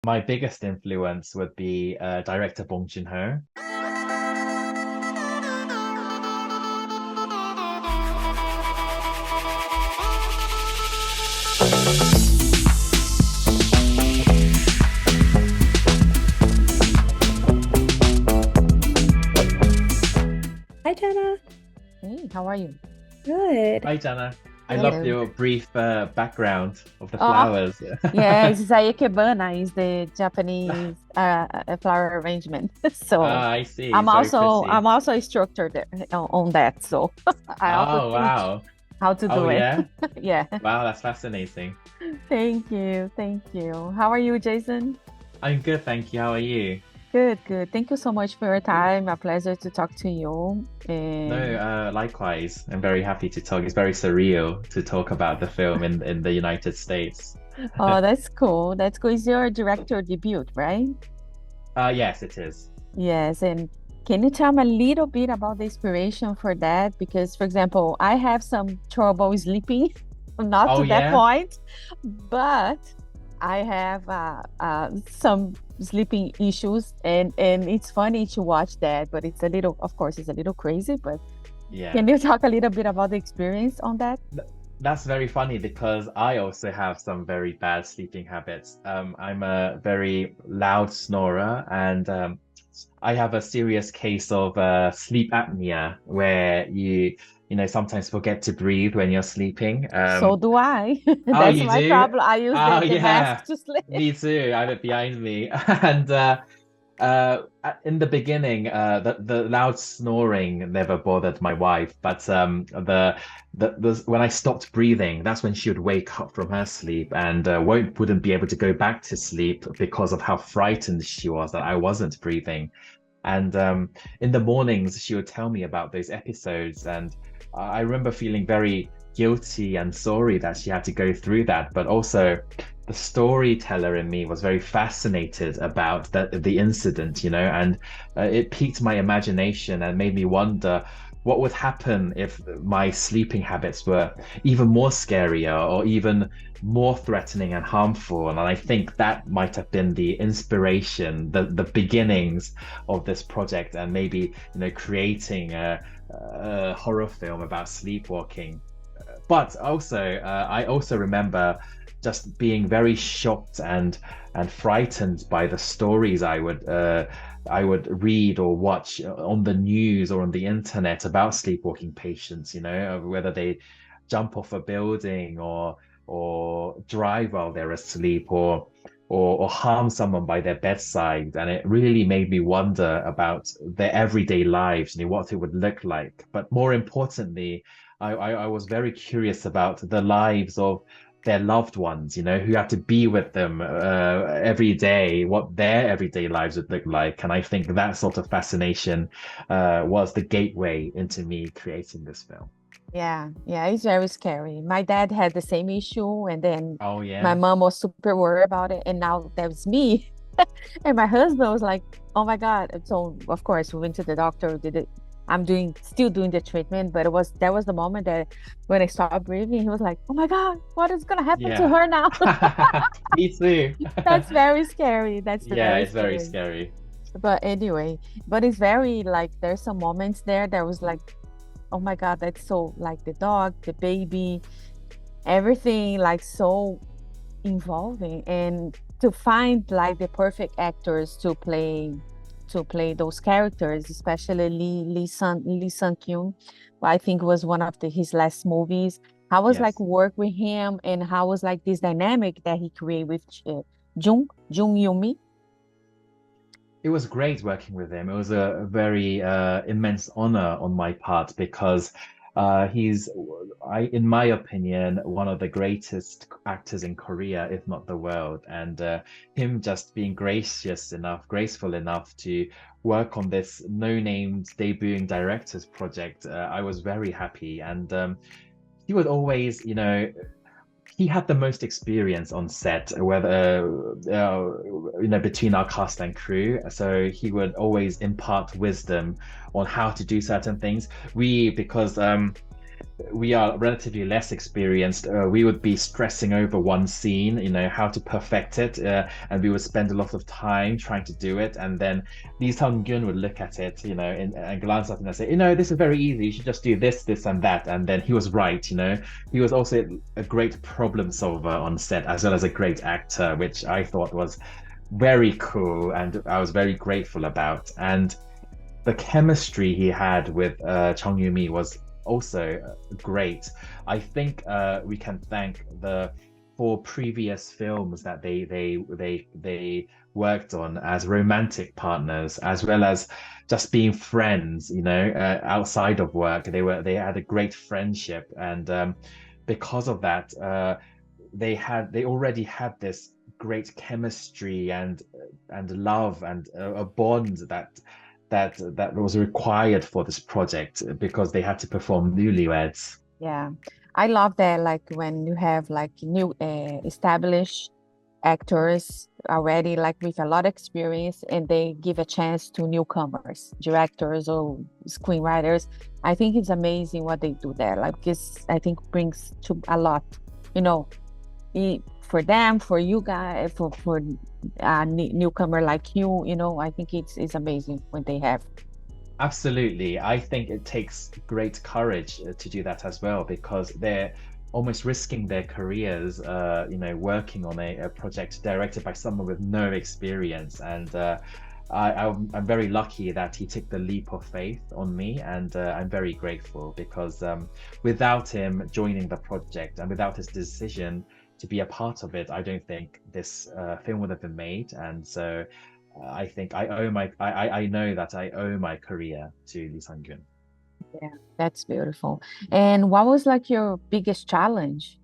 My biggest influence would be director Bong Joon-ho. Hi, Jana. Hey, how are you? Good. Hi, Jana. I loved Hello. your brief background of the Oh, flowers. yes, Ikebana is the Japanese flower arrangement. So Ah, I see. I'm It's very also pretty. I'm also a instructor there, on that. So I also Oh, teach wow. how to Oh, do it. yeah. Yeah. Wow, that's fascinating. Thank you. Thank you. How are you, Jason? I'm good, thank you. How are you? Good, good. Thank you so much for your time. A pleasure to talk to you. No, And likewise. I'm very happy to talk. It's very surreal to talk about the film in the United States. oh, that's cool. That's cool. It's your director debut, right? Yes, it is. Yes, and can you tell me a little bit about the inspiration for that? Because, for example, I have some trouble sleeping, not Oh, to that yeah. point, but I have some sleeping issues, and it's funny to watch that, but it's a little, of course, it's a little crazy. But Yeah. can you talk a little bit about the experience on that? Th- That's very funny because I also have some very bad sleeping habits. I'm a very loud snorer, and I have a serious case of sleep apnea where sometimes forget to breathe when you're sleeping. So do I. Oh, That's you my do? problem. I use Oh, the yeah. mask to sleep. Me too. I have it behind me. And in the beginning, the loud snoring never bothered my wife, but when I stopped breathing, that's when she would wake up from her sleep and wouldn't be able to go back to sleep because of how frightened she was that I wasn't breathing. And in the mornings, she would tell me about those episodes. And I remember feeling very guilty and sorry that she had to go through that. But also, the storyteller in me was very fascinated about the incident, and it piqued my imagination and made me wonder what would happen if my sleeping habits were even more scarier or even more threatening and harmful. And I think that might have been the inspiration, the beginnings of this project, and maybe creating a horror film about sleepwalking. But also, I also remember just being very shocked and frightened by the stories I would read or watch on the news or on the internet about sleepwalking patients, of whether they jump off a building or drive while they're asleep or harm someone by their bedside. And it really made me wonder about their everyday lives and what it would look like. But more importantly, I was very curious about the lives of their loved ones, who had to be with them every day, what their everyday lives would look like. And I think that sort of fascination was the gateway into me creating this film. Yeah, yeah, it's very scary. My dad had the same issue, and then Oh, my yeah. mom was super worried about it, and now there's me. And my husband was like, "Oh my God!" And so of course we went to the doctor, did it. I'm still doing the treatment, but that was the moment that when I stopped breathing, he was like, "Oh my God, what is gonna happen to Yeah. her now?" Me too. That's very scary. That's Yeah, very it's very scary. scary. But anyway, but it's very like there's some moments there that was like, oh my God, that's so like the dog, the baby, everything like so involving. And to find like the perfect actors to play those characters, especially Lee Sun-kyun, who I think was one of his last movies. How was like Yes. work with him, and how was like this dynamic that he created with Jung Yu-mi? It was great working with him. It was a very immense honor on my part because in my opinion, one of the greatest actors in Korea, if not the world. And him just being graceful enough to work on this no-named debuting director's project, I was very happy. And he would always, he had the most experience on set, whether between our cast and crew. So he would always impart wisdom on how to do certain things. Because we are relatively less experienced, we would be stressing over one scene, how to perfect it, and we would spend a lot of time trying to do it. And then Lee Sun-kyun would look at it, and glance at it and say, this is very easy. You should just do this, this, and that. And then he was right. He was also a great problem solver on set, as well as a great actor, which I thought was very cool, and I was very grateful about. And the chemistry he had with Jung Yu-mi was also great. I think we can thank the four previous films that they worked on as romantic partners, as well as just being friends. Outside of work, they had a great friendship, and because of that, they already had this great chemistry and love and a bond that was required for this project because they had to perform newlyweds. Yeah, I love that. Like when you have like new established actors already, like with a lot of experience, and they give a chance to newcomers, directors or screenwriters. I think it's amazing what they do there. Like, because I think brings to a lot, you know, for them, for you guys, for newcomer like you. I think it's amazing when they have. Absolutely. I think it takes great courage to do that as well, because they're almost risking their careers, working on a project directed by someone with no experience. And I'm very lucky that he took the leap of faith on me, and I'm very grateful because without him joining the project and without his decision to be a part of it, I don't think this film would have been made. And so I think I know that I owe my career to Lee Sun-kyun. Yeah, that's beautiful. And what was like your biggest challenge?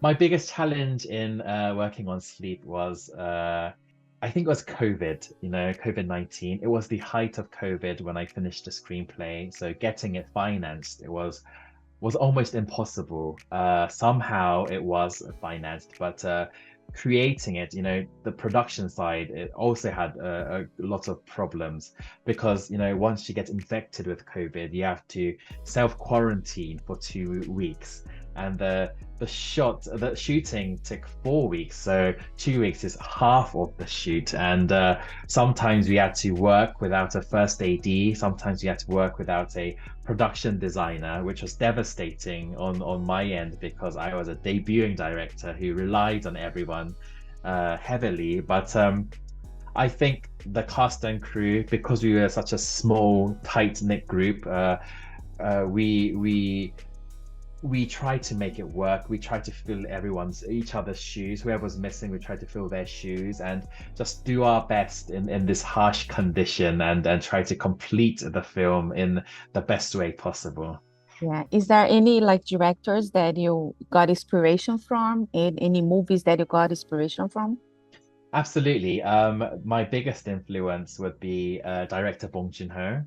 My biggest challenge in working on Sleep was, I think it was COVID, COVID-19. It was the height of COVID when I finished the screenplay. So getting it financed, it was almost impossible. Somehow it was financed, but creating it, the production side, it also had a lot of problems because, once you get infected with COVID, you have to self-quarantine for 2 weeks. And the shooting took 4 weeks, so 2 weeks is half of the shoot. And sometimes we had to work without a first AD, sometimes we had to work without a production designer, which was devastating on my end because I was a debuting director who relied on everyone heavily. But I think the cast and crew, because we were such a small, tight-knit group, we tried to make it work. We tried to fill each other's shoes. Whoever was missing, we tried to fill their shoes and just do our best in this harsh condition and try to complete the film in the best way possible. Yeah. Is there any like directors that you got inspiration from? In any movies that you got inspiration from? Absolutely. My biggest influence would be director Bong Joon-ho.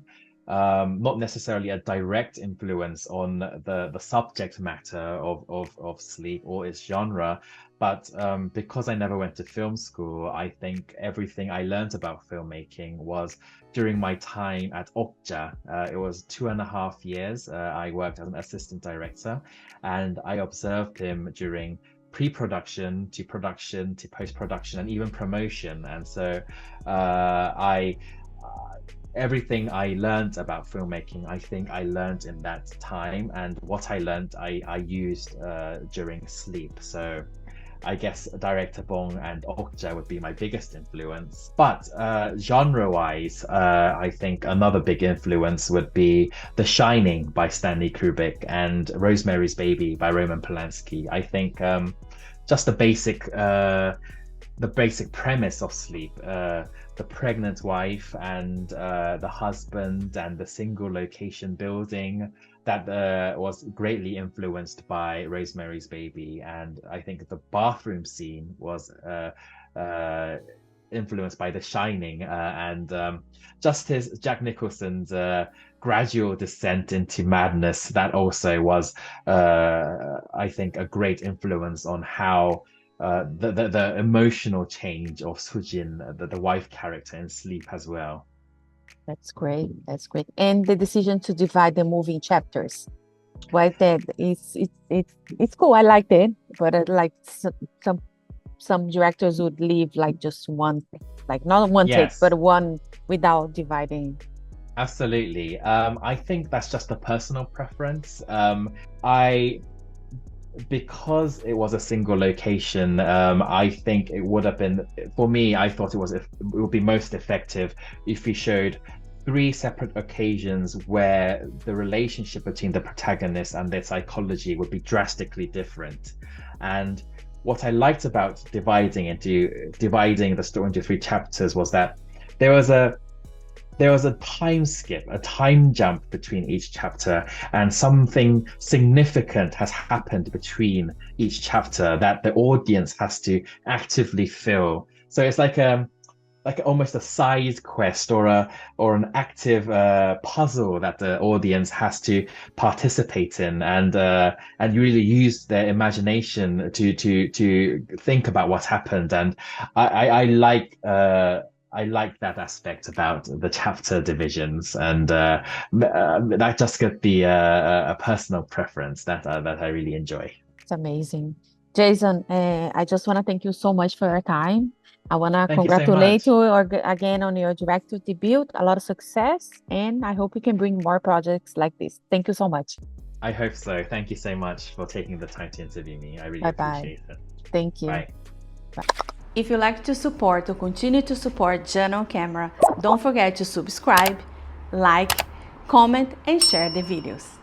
Not necessarily a direct influence on the subject matter of Sleep or its genre, but because I never went to film school, I think everything I learned about filmmaking was during my time at Okja. It was 2.5 years. I worked as an assistant director, and I observed him during pre-production to production to post-production and even promotion. And so I everything I learned about filmmaking, I think I learned in that time, and what I learned I used during Sleep. So I guess director Bong and Okja would be my biggest influence. But genre-wise, I think another big influence would be The Shining by Stanley Kubrick and Rosemary's Baby by Roman Polanski. I think just the basic premise of Sleep, the pregnant wife and the husband and the single location building, that was greatly influenced by Rosemary's Baby. And I think the bathroom scene was influenced by The Shining, and just Jack Nicholson's gradual descent into madness, that also was I think a great influence on how the emotional change of Soo-jin, the wife character in Sleep as well. That's great. That's great. And the decision to divide the movie in chapters. Like that. It's cool. I liked it, but like some directors would leave like just one, like not one take, Yes, but one without dividing. absolutely. I think that's just a personal preference. I because it was a single location, I think it would have been, for me, I thought it would be most effective if we showed three separate occasions where the relationship between the protagonist and their psychology would be drastically different. And what I liked about dividing the story into three chapters was that there was a there was a time skip, a time jump between each chapter, and something significant has happened between each chapter that the audience has to actively fill. So it's like almost a side quest or an active puzzle that the audience has to participate in and really use their imagination to think about what happened. And I I like that aspect about the chapter divisions, and that just got the a personal preference that I really enjoy. It's amazing. Jason, I just want to thank you so much for your time. I want to Thank you so congratulate much. you again on your director debut. A lot of success, and I hope you can bring more projects like this. Thank you so much. I hope so. Thank you so much for taking the time to interview me. I really Bye bye. appreciate it. Thank you. Bye. If you like to support or continue to support Jana on Camera, don't forget to subscribe, like, comment, and share the videos.